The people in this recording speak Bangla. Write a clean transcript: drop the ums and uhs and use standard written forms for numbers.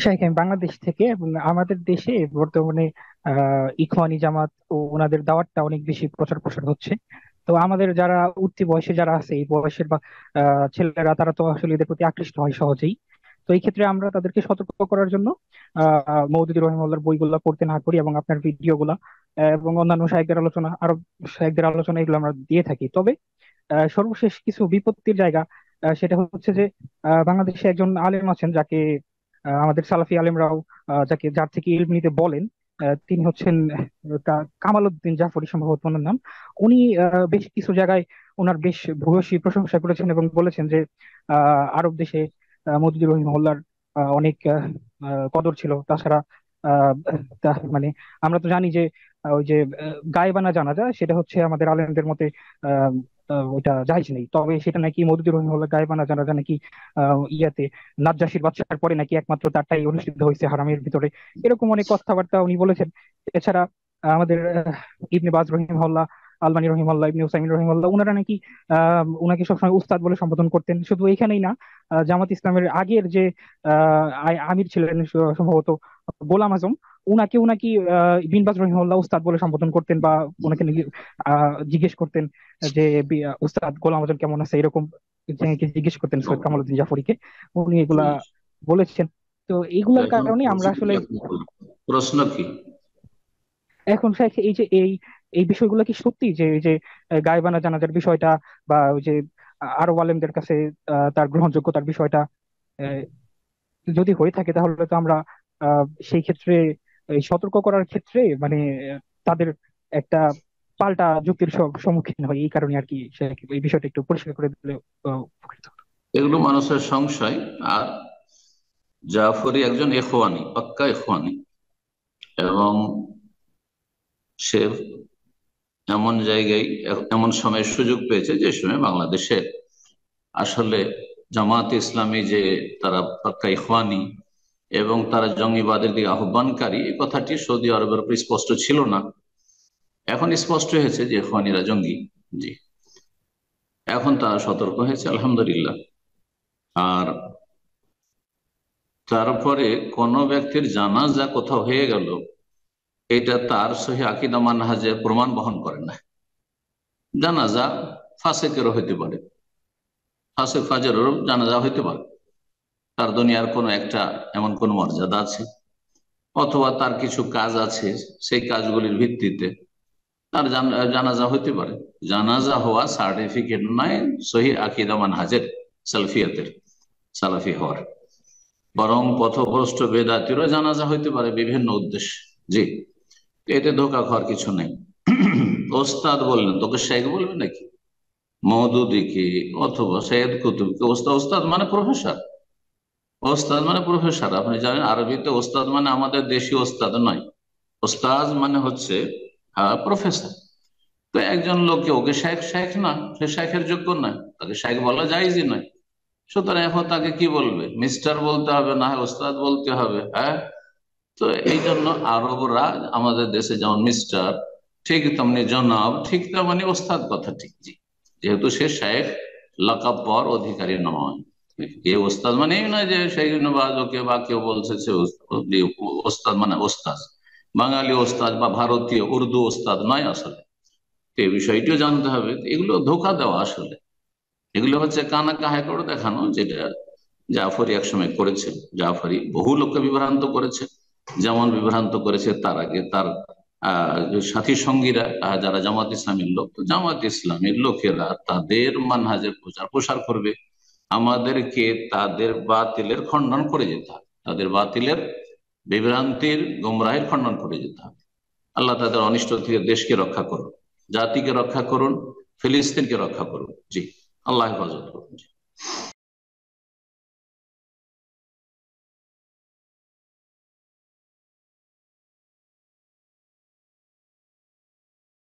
শাইখ, আমি বাংলাদেশ থেকে, এবং আমাদের দেশে বর্তমানে ইখওয়ানি জামাত ও ওনাদের দাওয়াতটা অনেক বেশি প্রচার প্রসার হচ্ছে। তো আমাদের যারা উঠতি বয়সে যারা আছে, এই বয়সের বা ছেলেরা, তারা তো আসলে এদের প্রতি আকৃষ্ট হয় সহজেই। তো এই ক্ষেত্রে আমরা তাদেরকে সতর্ক করার জন্য মওদুদী রহিমাহুল্লাহর বইগুলো পড়তে না করি, এবং আপনার ভিডিওগুলা এবং অন্যান্য শাইখদের আলোচনা, আরো শাইখদের আলোচনা, এগুলো আমরা দিয়ে থাকি। তবে সর্বশেষ কিছু বিপত্তির জায়গা, সেটা হচ্ছে যে বাংলাদেশে একজন আলেম আছেন যাকে আমাদের সালাফি আলেমরাও যার থেকে ইলম নিতে বলেন। তিনি হচ্ছেন কামাল উদ্দিন জাফরি, সম্ভবত ওনার নাম। উনি বেশ কিছু জায়গায় ওনার বেশ ভূয়সী প্রশংসা করেছেন এবং বলেছেন যে আরব দেশে মওদুদী রহিমাহুল্লাহর অনেক কদর ছিল। তাছাড়া আহ মানে আমরা তো জানি যে ওই যে গায়েবানা জানাজা, সেটা হচ্ছে আমাদের আলেমদের মতে আহ ওইটা জায়েজ নেই। তবে সেটা নাকি মওদুদী রহিমাহুল্লাহ গায়েবানা জানাজা নাকি ইয়াতে নাজ্জাশীর বাদশার পরে নাকি একমাত্র তারটাই অনুষ্ঠিত হয়েছে হারামের ভিতরে। এরকম অনেক কথাবার্তা উনি বলেছেন। এছাড়া আমাদের ইবনে বাজ রহিমাহুল্লাহ, আলবানী রহিমাহুল্লাহ, ইবনে উসাইমিন রহিমাহুল্লাহ, ওনারা নাকি উনাকে সবসময় উস্তাদ বলে সম্বোধন করতেন। শুধু এখানেই না, জামাত ইসলামের আগের যে আমির ছিলেন সম্ভবত গোলাম আজম, উনাকেও নাকি বিন বাজ রহিমাহুল্লাহ উস্তাদ বলে সম্বোধন করতেন, বা ওনাকে নাকি জিজ্ঞেস করতেন যে উস্তাদ গোলাম আজম কেমন আছে, এরকম জিজ্ঞেস করতেন সৈয়দ কামালউদ্দিন জাফরিকে। উনি এগুলা জি। বলেছেন। তো তো এইগুলার এখন কারণে আমরা প্রশ্ন কি আসলে আপনি করলেন? প্রশ্ন কি? এখন শাইখ, এই যে এই এই বিষয়গুলো কি সত্যি, যে এই যে গায়বানা জানাজার বিষয়টা, বা ওই যে আরব আলেমদের কাছে তার গ্রহণযোগ্যতার বিষয়টা, আহ, যদি হয়ে থাকে, তাহলে তো আমরা সেই ক্ষেত্রে এই সতর্ক করার ক্ষেত্রে মানে তাদের একটা পাল্টা যুক্তির সম্মুখীন হয়। এই কারণে আর কি শাইখ, এই বিষয়টা একটু পরিষ্কার করে দিলে উপকৃত হতো। এগুলো মানুষের সংশয়। আর জাফরি একজন ইখওয়ানি, পাক্কা ইখওয়ানি, এবং সে এমন জায়গায় এমন সময় সুযোগ পেয়েছে যে সময় বাংলাদেশে আসলে জামাত ইসলামী যে তারা পাক্কা ইখওয়ানি এবং তারা জঙ্গিবাদের দিকে আহ্বানকারী, এই কথাটি সৌদি আরবের উপর স্পষ্ট ছিল না। এখন স্পষ্ট হয়েছে যে ইখওয়ানিরা জঙ্গি। জি। এখন তারা সতর্ক হয়েছে, আলহামদুলিল্লাহ। আর তারপরে কোন ব্যক্তির জানাজা কোথাও হয়ে গেল, এটা তার সহি আকীদা মানহাজের প্রমাণ বহন করে না। জানাজা ফাসেকেরও হইতে পারে, ফাসেক ফাজেরেরও জানাজা হইতে পারে। তার দুনিয়ার কোনো একটা এমন কোন মর্যাদা আছে, অথবা তার কিছু কাজ আছে, সেই কাজগুলির ভিত্তিতে তার জানাজা হইতে পারে। জানাজা হওয়া সার্টিফিকেট নয় সহি আকীদা মানহাজের, সালফিয়াতের, সালাফি হওয়ার। বরং পথভ্রষ্ট বেদাতিরও জানাজা হইতে পারে বিভিন্ন উদ্দেশ্যে। জি। এতে ধোকা খাওয়ার কিছু নেই। ওস্তাদ বললেন, তোকে শেখ বলবে নাকি? মওদুদীকে অথবা সৈয়দ কুতুবকে ওস্তাদ, ওস্তাদ মানে প্রফেসর। ওস্তাদ মানে প্রফেসর, আপনি জানেন আরবিতে ওস্তাদ মানে আমাদের দেশীয় ওস্তাদ নয়। ওস্তাদ মানে হচ্ছে প্রফেসর। তো একজন লোককে ওকে শেখ, শেখ না, সে শেখের যোগ্য নয়, তাকে শেখ বলা যায়ই নয়। সুতরাং এখন তাকে কি বলবে? মিস্টার বলতে হবে, না হয় ওস্তাদ বলতে হবে। হ্যাঁ। তো এই জন্য আরবরা আমাদের দেশে যেমন মিস্টার, ঠিক তেমনি জনাব, ঠিক তেমনি ওস্তাদ কথা ঠিক। জি। যেহেতু সে শেখ, লকাব পর অধিকারী নয়। এ ওস্তাদ মানে এই নয় যে সেই ওকে বা কেউ বলছে সে ওস্তাদ মানে ওস্তাদ, বাঙালি ওস্তাদ বা ভারতীয় উর্দু ওস্তাদ নয় আসলে। তো এই বিষয়টিও জানতে হবে। এগুলো ধোঁকা দেওয়া আসলে, এগুলো হচ্ছে কানা কাহাই করে দেখানো, যেটা জাফরি একসময় করেছে। জাফরি বহু লোককে বিভ্রান্ত করেছে। যেমন বিভ্রান্ত করেছে তার আগে তার সাথী সঙ্গীরা, যারা জামাত ইসলামের লোক। তো জামাত ইসলামের লোকেরা তাদের মানহাজের প্রচার প্রসার করবে, আমাদেরকে তাদের বাতিলের খণ্ডন করে যেতে হবে, তাদের বাতিলের, বিভ্রান্তির, গুমরাহের খণ্ডন করে যেতে হবে। আল্লাহ তাদের অনিষ্ট থেকে দেশকে রক্ষা করুন, জাতিকে রক্ষা করুন, ফিলিস্তিনকে রক্ষা করুন। জি। আল্লাহ হেফাজত করুন। জি।